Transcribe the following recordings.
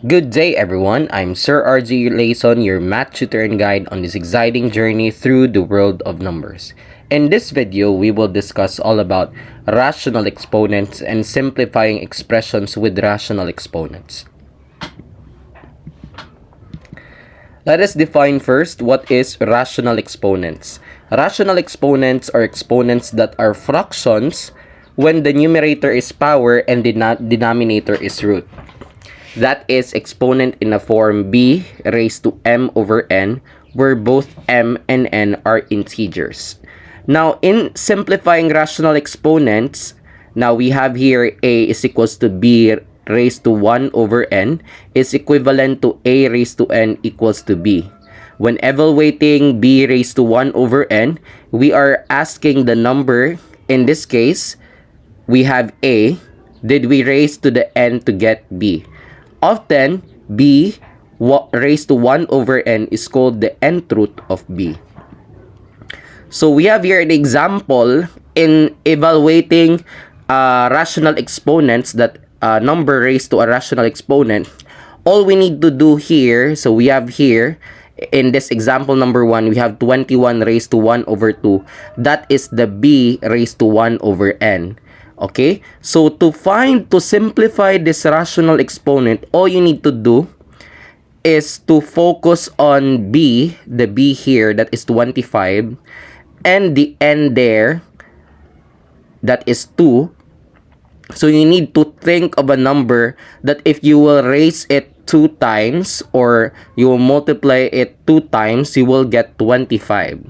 Good day everyone, I'm Sir RG Layson, your math tutor and guide on this exciting journey through the world of numbers. In this video, we will discuss all about rational exponents and simplifying expressions with rational exponents. Let us define first what is rational exponents. Rational exponents are exponents that are fractions when the numerator is power and the denominator is root. That is exponent in the form b raised to m over n, where both m and n are integers. Now, in simplifying rational exponents, now we have here a is equals to b raised to 1 over n is equivalent to a raised to n equals to b. When evaluating b raised to 1 over n, we are asking the number. In this case, we have a. Did we raise to the n to get b? Often, b raised to 1 over n is called the nth root of b. So we have here an example in evaluating rational exponents, that number raised to a rational exponent. All we need to do here, so we have here, in this example number 1, we have 21 raised to 1 over 2. That is the b raised to 1 over n. Okay, so to simplify this rational exponent, all you need to do is to focus on b, the b here, that is 25, and the n there, that is 2. So you need to think of a number that if you will raise it 2 times or you will multiply it 2 times, you will get 25.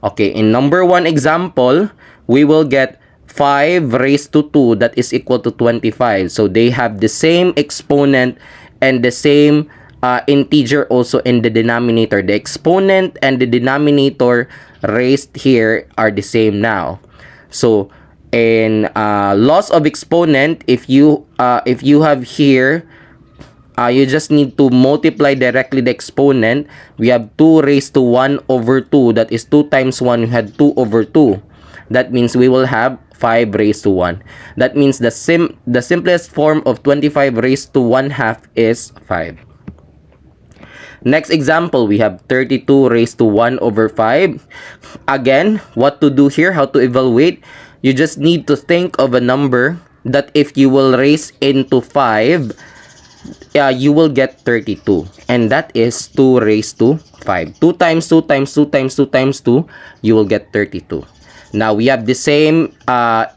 Okay, in number 1 example, we will get 5 raised to 2, that is equal to 25. So they have the same exponent and the same integer also in the denominator. The exponent and the denominator raised here are the same now. So in loss of exponent, if you have here, you just need to multiply directly the exponent. We have 2 raised to 1 over 2, that is 2 times 1, we had 2 over 2. That means we will have 5 raised to 1. That means the simplest form of 25 raised to 1/2 is 5. Next example, we have 32 raised to 1 over 5. Again, what to do here, how to evaluate? You just need to think of a number that if you will raise into 5, you will get 32. And that is 2 raised to 5. 2 times 2 times 2 times 2 times 2, you will get 32. Now, we have the same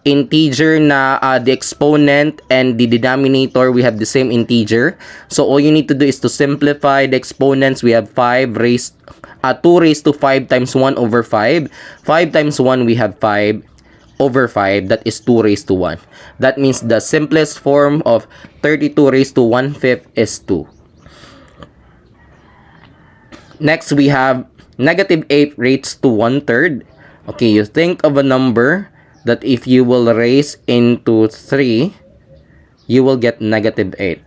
integer na the exponent and the denominator, we have the same integer. So, all you need to do is to simplify the exponents. We have 2 raised to 5 times 1 over 5. 5 times 1, we have 5 over 5. That is 2 raised to 1. That means the simplest form of 32 raised to 1/5 is 2. Next, we have negative 8 raised to 1/3. Okay, you think of a number that if you will raise into 3, you will get negative 8.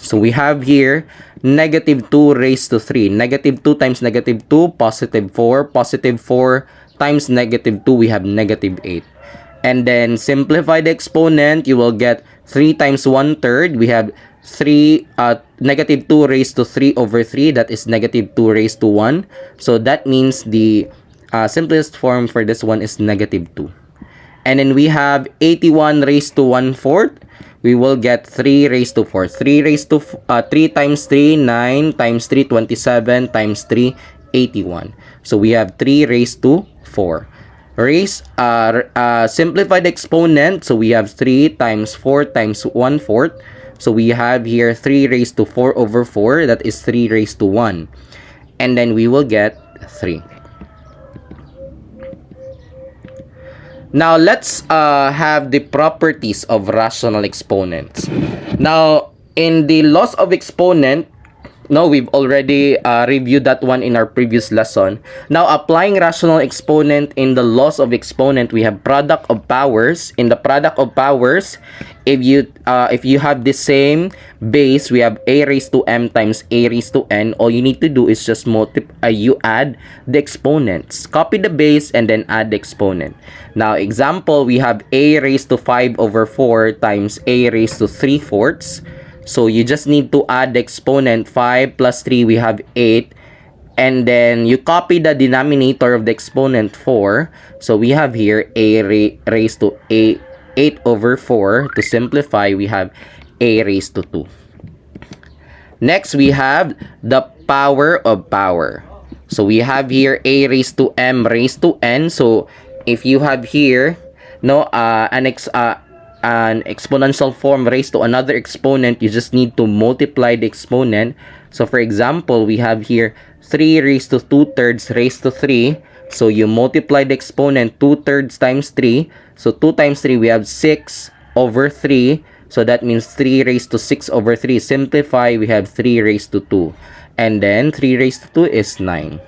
So we have here negative 2 raised to 3. Negative 2 times negative 2, positive 4. Positive 4 times negative 2, we have negative 8. And then simplify the exponent, you will get 3 times 1/3. We have negative 2 raised to 3 over 3. That is negative 2 raised to 1. So that means the simplest form for this one is negative 2. And then we have 81 raised to 1/4. We will get 3 raised to 4. 3 times 3, 9 times 3, 27 times 3, 81. So we have 3 raised to 4. Simplify the exponent. So we have 3 times 4 times 1/4. So we have here 3 raised to 4 over 4. That is 3 raised to 1. And then we will get 3. Now, let's have the properties of rational exponents. Now, in the loss of exponent, no, we've already reviewed that one in our previous lesson. Now, applying rational exponent in the loss of exponent, we have product of powers. In the product of powers, if you have the same base, we have a raised to m times a raised to n. All you need to do is just you add the exponents. Copy the base and then add the exponent. Now, example, we have a raised to 5 over 4 times a raised to 3/4. So you just need to add the exponent. 5 plus 3, we have 8. And then you copy the denominator of the exponent 4. So we have here a raised to 8 over 4. To simplify, we have a raised to 2. Next, we have the power of power. So we have here a raised to m raised to n. So if you have here an exponential form raised to another exponent, you just need to multiply the exponent. So for example, we have here 3 raised to 2 thirds raised to 3. So you multiply the exponent 2 thirds times 3. So 2 times 3, we have 6 over 3. So that means 3 raised to 6 over 3. Simplify, we have 3 raised to 2. And then 3 raised to 2 is 9.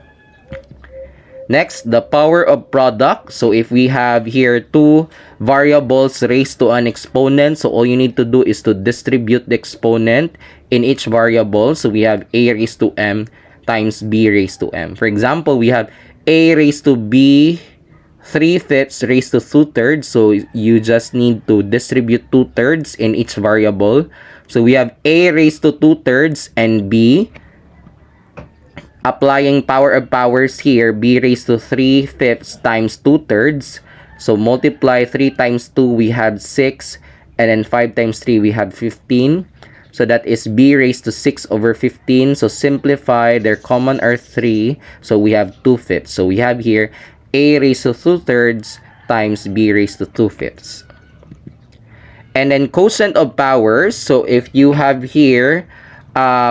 Next, the power of product. So if we have here two variables raised to an exponent, so all you need to do is to distribute the exponent in each variable. So we have a raised to m times b raised to m. For example, we have a raised to b 3/5 raised to 2 thirds. So you just need to distribute 2 thirds in each variable. So we have a raised to 2 thirds and b. Applying power of powers here, b raised to 3/5 times 2 thirds. So multiply 3 times 2, we have 6. And then 5 times 3, we have 15. So that is b raised to 6 over 15. So simplify, their common are 3. So we have 2/5. So we have here a raised to 2 thirds times b raised to 2/5. And then quotient of powers. So if you have here,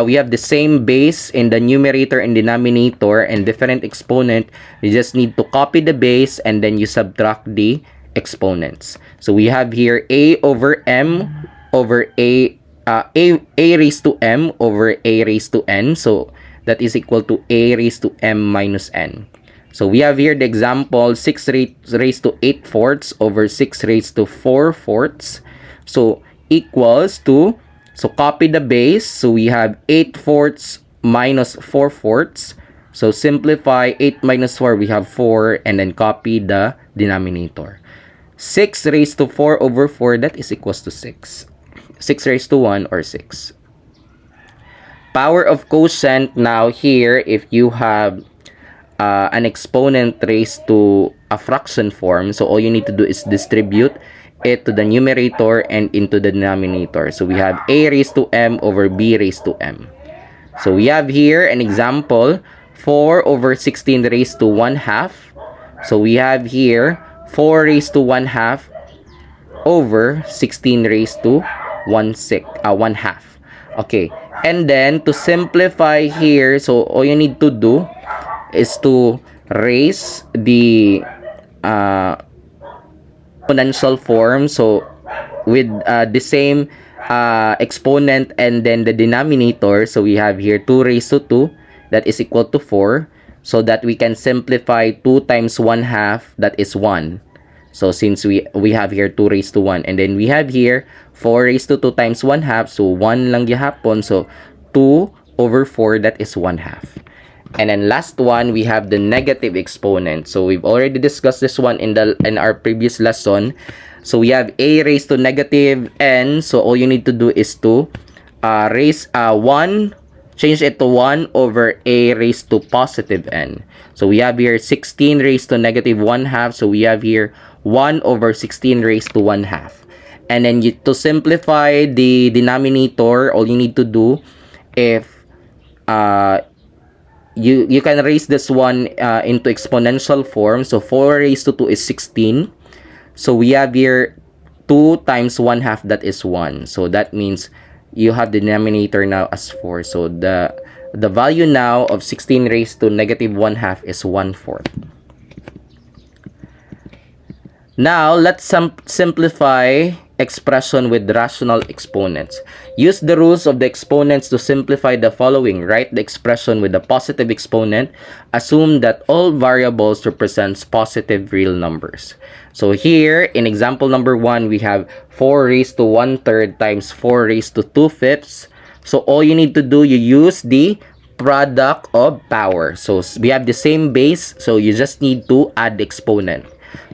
we have the same base in the numerator and denominator and different exponent. You just need to copy the base and then you subtract the exponents. So we have here a over m over a raised to m over a raised to n. So that is equal to a raised to m minus n. So we have here the example 6 raised to 8 fourths over 6 raised to 4 fourths. So equals to, so copy the base. So we have 8 fourths minus 4 fourths. So simplify 8 minus 4, we have 4, and then copy the denominator. 6 raised to 4 over 4, that is equals to 6. 6 raised to 1 or 6. Power of quotient, now here, if you have an exponent raised to a fraction form, so all you need to do is distribute it to the numerator and into the denominator. So we have a raised to m over b raised to m. So we have here an example 4 over 16 raised to 1/2. So we have here 4 raised to 1/2 over 16 raised to 1/2. Okay, and then to simplify here, so all you need to do is to raise the exponential form, so with the same exponent and then the denominator. So we have here 2 raised to 2, that is equal to 4, so that we can simplify 2 times 1/2, that is 1. So since we have here 2 raised to 1, and then we have here 4 raised to 2 times 1/2, so 1 lang gihapon, so 2 over 4, that is 1/2. And then last one, we have the negative exponent. So we've already discussed this one in our previous lesson. So we have a raised to negative n. So all you need to do is to raise 1, change it to 1 over a raised to positive n. So we have here 16 raised to negative 1/2. So we have here 1 over 16 raised to 1/2. And then to simplify the denominator, all you need to do, if you can raise this one into exponential form. So 4 raised to 2 is 16. So we have here 2 times 1/2, that is 1. So that means you have the denominator now as 4. So the value now of 16 raised to negative 1/2 is 1/4. Now let's simplify expression with rational exponents. Use the rules of the exponents to simplify the following. Write the expression with a positive exponent. Assume that all variables represents positive real numbers. So here, in example number 1, we have 4 raised to 1/3 times 4 raised to 2/5. So all you need to do, you use the product of power. So we have the same base, so you just need to add the exponent.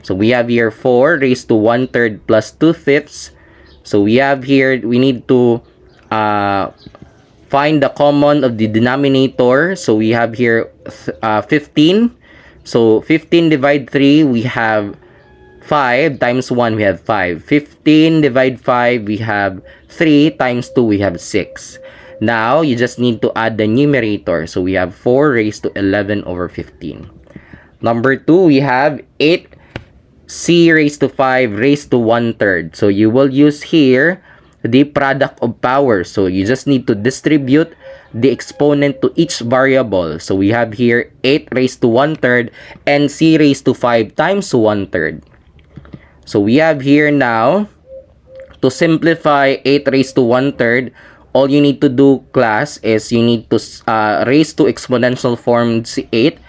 So we have here 4 raised to 1/3 plus 2/5. So we have here, we need to find the common of the denominator. So we have here 15. So 15 divide 3, we have 5 times 1, we have 5. 15 divide 5, we have 3 times 2, we have 6. Now, you just need to add the numerator. So we have 4 raised to 11 over 15. Number 2, we have 8c raised to 5 raised to 1/3. So you will use here the product of powers. So you just need to distribute the exponent to each variable. So we have here 8 raised to 1/3 and c raised to 5 times 1/3. So we have here now, to simplify 8 raised to 1/3, all you need to do, class, is you need to raise to exponential form 8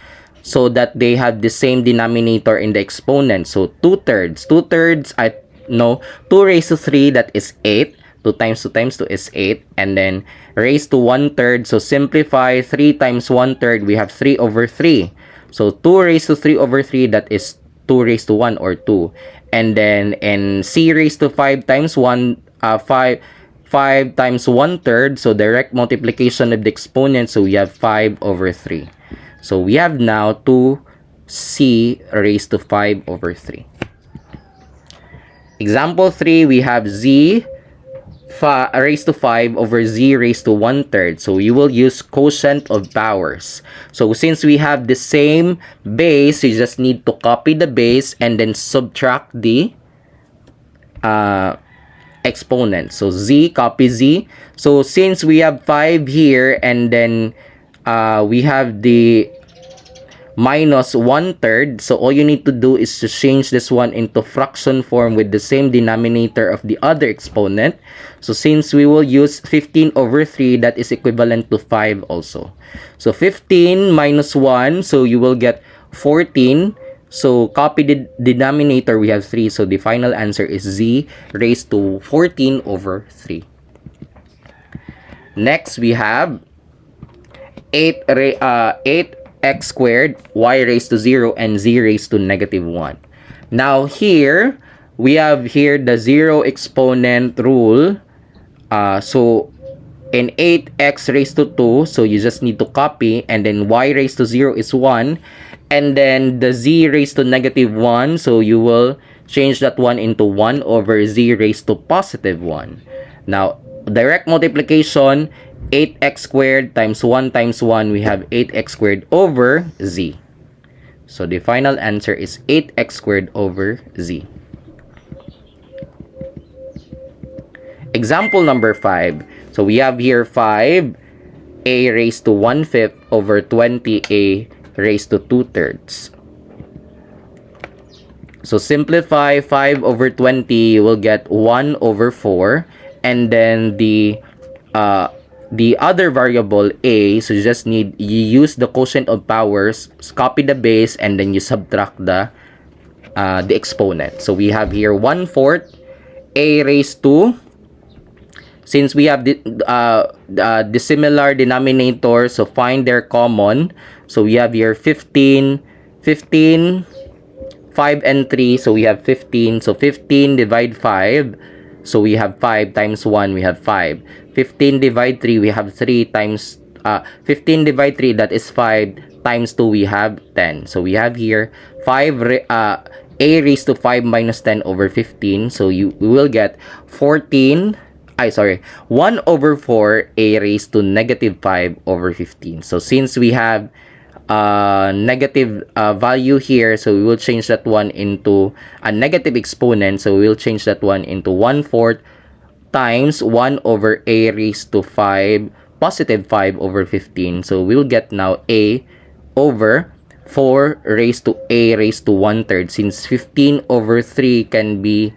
so that they have the same denominator in the exponent. So 2/3. 2/3, 2 raised to 3, that is 8. 2 times 2 times 2 is 8. And then raised to 1/3. So simplify 3 times 1/3, we have 3 over 3. So 2 raised to 3 over 3, that is 2 raised to 1 or 2. And then in c raised to 5 times 1, 5 times 1/3. So direct multiplication of the exponent. So we have 5 over 3. So we have now 2c raised to 5 over 3. Example 3, we have raised to 5 over z raised to 1/3. So you will use quotient of powers. So since we have the same base, you just need to copy the base and then subtract the exponent. So z, copy z. So since we have 5 here and then we have the minus 1/3, so all you need to do is to change this one into fraction form with the same denominator of the other exponent. So since we will use 15 over 3, that is equivalent to 5 also. So 15 minus 1, so you will get 14. So copy the denominator, we have 3. So the final answer is z raised to 14 over 3. Next, we have 8x squared, y raised to 0, and z raised to -1. Now here, we have here the zero exponent rule. So in 8x raised to 2, so you just need to copy, and then y raised to 0 is 1, and then the z raised to -1, so you will change that one into 1 over z raised to +1. Now, direct multiplication, 8x squared times 1 times 1, we have 8x squared over z. So the final answer is 8x squared over z. Example number 5. So we have here 5a raised to 1/5 over 20a raised to 2/3. So simplify 5 over 20, you will get 1 over 4. And then the other variable a, so you just need, you use the quotient of powers, copy the base, and then you subtract the exponent. So we have here 1/4 a raised to, since we have the similar denominator, so find their common. So we have here 15, 5 and 3, so we have 15. So 15 divide 5, so we have 5 times 1, we have 5. 15 divide 3, we have 3 times 15 divide 3, that is 5 times 2, we have 10. So we have here a raised to 5 minus 10 over 15. So we will get 1 over 4 a raised to -5 over 15. So since we have negative value here, so we will change that one into a negative exponent. So we will change that one into 1/4 times 1 over a raised to 5 +5 over 15. So we'll get now a over 4 raised to a raised to 1/3, since 15 over 3 can be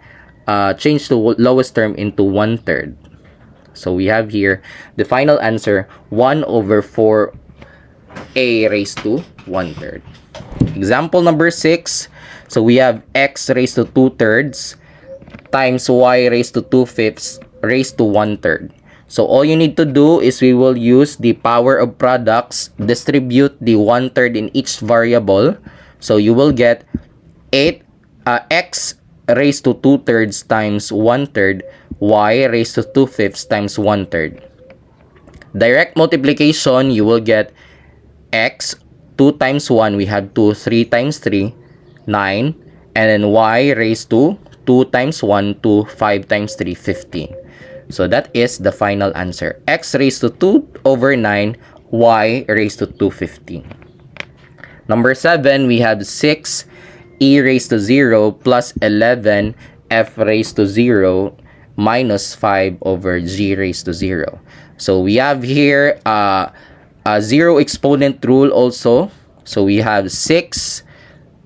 changed to lowest term into 1/3. So we have here the final answer, 1 over 4 a raised to 1/3. Example number 6. So we have x raised to 2/3 times y raised to 2/5 raised to 1/3. So all you need to do is we will use the power of products, distribute the 1/3 in each variable. So you will get 8 x raised to 2/3 times 1/3 y raised to 2 fifths times 1/3. Direct multiplication, you will get x, 2 times 1, we have 2, 3 times 3, 9, and then y raised to 2 times 1, 2, 5 times 3, 15. So that is the final answer. X raised to 2 over 9, y raised to 2, 15. Number 7, we have 6 e raised to 0 plus 11 f raised to 0 minus 5 over g raised to 0. So we have here a zero exponent rule also. So we have 6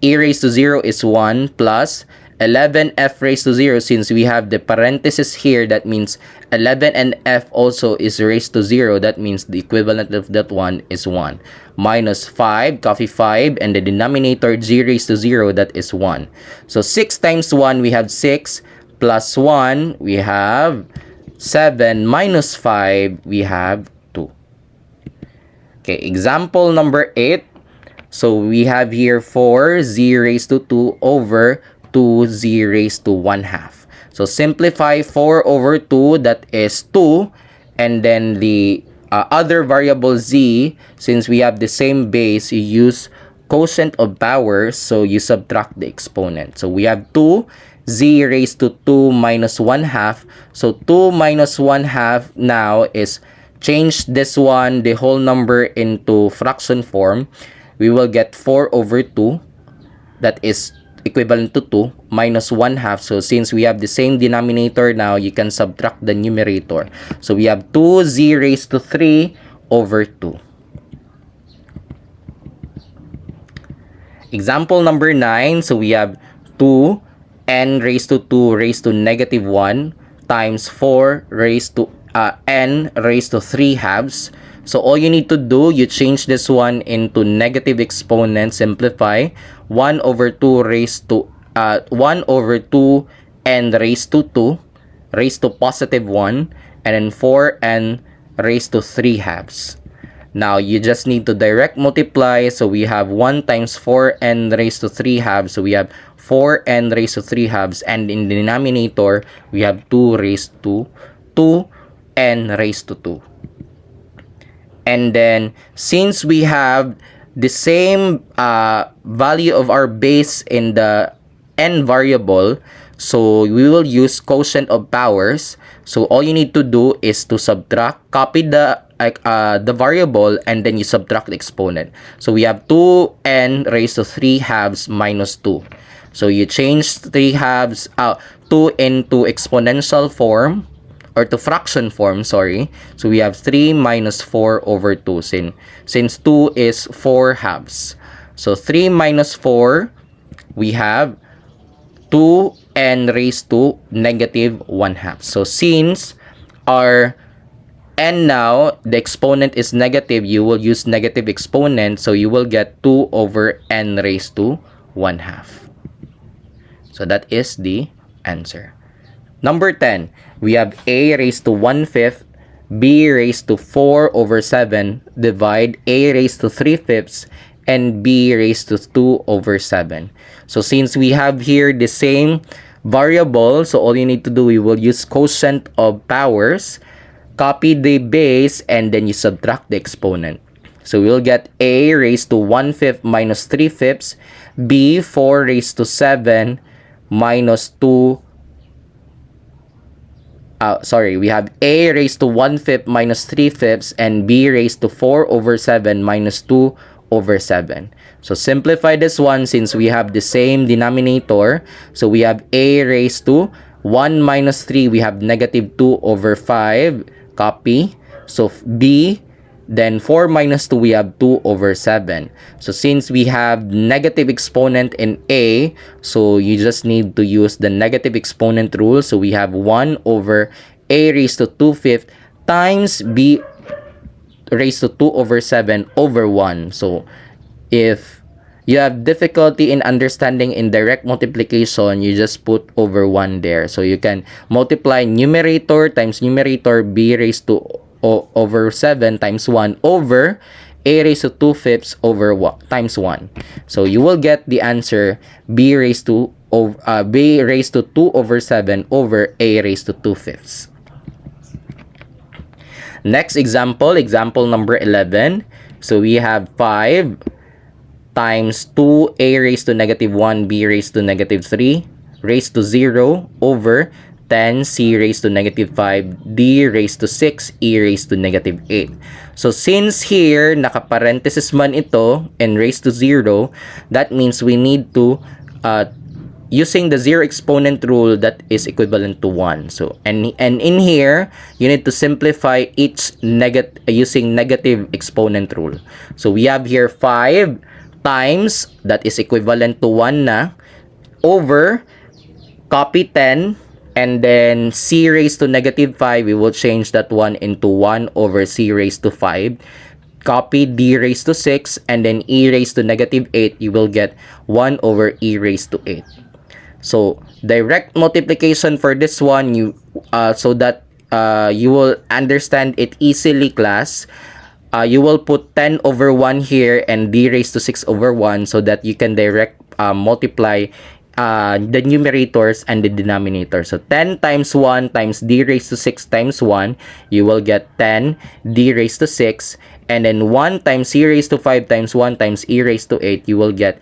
e raised to 0 is 1 plus 11 f raised to 0. Since we have the parenthesis here, that means 11 and f also is raised to 0. That means the equivalent of that one is 1. Minus 5, copy 5, and the denominator g raised to 0, that is 1. So 6 times 1, we have 6, plus 1, we have 7, minus 5, we have 2. Okay, example number 8. So we have here 4z raised to 2 over 2z raised to 1/2. So simplify 4 over 2, that is 2. And then the other variable z, since we have the same base, you use quotient of powers, so you subtract the exponent. So we have 2 z raised to 2 minus 1/2. So 2 minus 1/2 now is change this one, the whole number, into fraction form. We will get 4 over 2, that is equivalent to 2, minus 1/2. So since we have the same denominator now, you can subtract the numerator. So we have 2z raised to 3 over 2. Example number 9. So we have 2n raised to 2 raised to negative 1 times 4 raised to n raised to 3 halves. So all you need to do, you change this one into negative exponent, simplify. 1 over 2 raised to 1 over 2 n raised to 2 raised to positive 1, and then 4n raised to 3 halves. Now you just need to direct multiply. So we have 1 times 4n raised to 3 halves. So we have 4n raised to 3 halves, and in the denominator we have 2 raised to 2n raised to 2. And then since we have the same value of our base in the n variable, so we will use quotient of powers. So all you need to do is to subtract, copy the variable, and then you subtract the exponent. So we have 2n raised to 3 halves minus 2. So you change 3 halves 2 into exponential form, or to fraction form, sorry. So we have 3 minus 4 over 2, since 2 is 4 halves. So 3 minus 4, we have 2n raised to negative 1/2. So since our n now, the exponent is negative, you will use negative exponent. So you will get 2 over n raised to 1/2. So that is the answer. Number 10, we have a raised to 1/5, b raised to 4 over 7, divide a raised to 3/5, and b raised to 2 over 7. So since we have here the same variable, so all you need to do, we will use quotient of powers, copy the base, and then you subtract the exponent. So we'll get a raised to 1/5 minus 3/5, b 4 raised to 7 minus 2. We have a raised to 1/5 minus 3/5, and b raised to 4 over 7 minus 2 over 7. So simplify this one since we have the same denominator. So we have a raised to 1 minus 3, we have negative 2 over 5, copy. So b, then 4 minus 2, we have 2 over 7. So since we have negative exponent in a, so you just need to use the negative exponent rule. So we have 1 over a raised to 2/5 times b raised to 2 over 7 over 1. So if you have difficulty in understanding in direct multiplication, you just put over 1 there. So you can multiply numerator times numerator, b raised to over 7 times 1 over a raised to 2/5 over 1 times 1. So you will get the answer b raised to b raised to 2 over 7 over a raised to 2/5. Next example, example number 11. So we have 5 times 2a raised to negative 1 b raised to negative 3 raised to 0 over 10 c raised to negative 5 d raised to 6 e raised to negative 8. So since here naka-parenthesis man ito and raised to 0, that means we need to using the zero exponent rule, that is equivalent to 1. So and in here you need to simplify each using negative exponent rule. So we have here 5 times, that is equivalent to 1 na, over, copy 10, and then c raised to negative 5, we will change that 1 into 1 over c raised to 5. Copy d raised to 6, and then e raised to negative 8, you will get 1 over e raised to 8. So direct multiplication for this one, so that you will understand it easily, class. You will put 10 over 1 here and d raised to 6 over 1 so that you can direct multiply the numerators and the denominator. So 10 times 1 times d raised to 6 times 1, you will get 10 d raised to 6, and then 1 times c raised to 5 times 1 times e raised to 8, you will get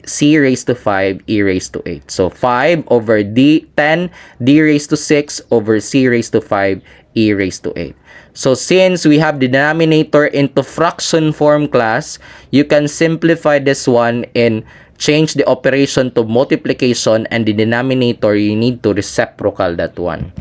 c raised to 5 e raised to 8. So 5 over 10 d raised to 6 over c raised to 5 e raised to 8. So since we have the denominator into fraction form, class, you can simplify this one and change the operation to multiplication, and the denominator you need to reciprocal that one.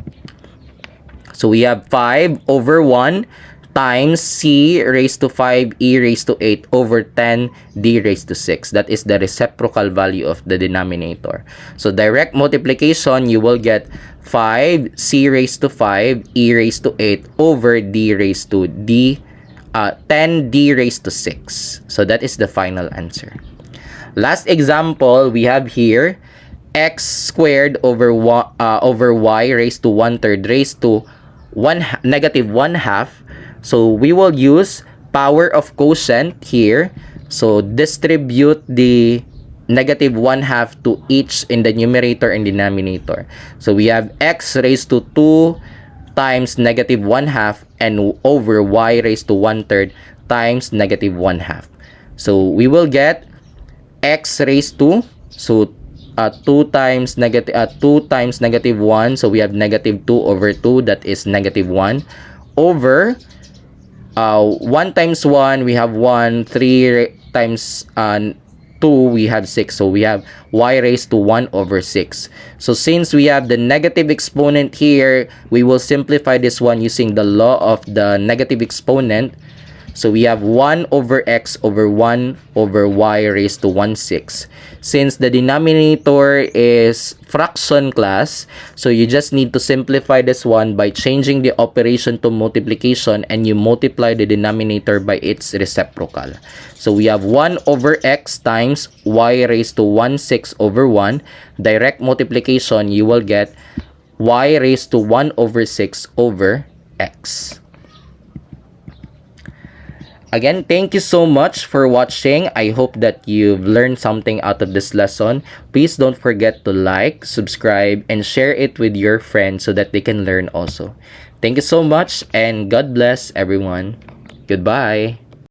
So we have 5 over 1 times c raised to 5 e raised to 8 over 10 d raised to 6. That is the reciprocal value of the denominator. So direct multiplication, you will get 5 c raised to 5 e raised to 8 over d raised to 10 d raised to 6. So that is the final answer. Last example, we have here x squared over y raised to 1/3 raised to negative 1/2. So we will use power of quotient here. So distribute the negative 1/2 to each in the numerator and denominator. So we have x raised to 2 times negative 1/2 and over y raised to 1/3 times negative 1/2. So we will get x raised to, so 2 times negative 1, so we have negative 2 over 2, that is negative 1, over 1 times 1, we have 1, 3 times 2, we have 6, so we have y raised to 1 over 6. So since we have the negative exponent here, we will simplify this one using the law of the negative exponent. So we have 1 over x over 1 over y raised to 1/6. Since the denominator is fraction, class, so you just need to simplify this one by changing the operation to multiplication, and you multiply the denominator by its reciprocal. So we have 1 over x times y raised to 1/6 over 1. Direct multiplication, you will get y raised to 1 over 6 over x. Again, thank you so much for watching. I hope that you've learned something out of this lesson. Please don't forget to like, subscribe, and share it with your friends so that they can learn also. Thank you so much, and God bless everyone. Goodbye.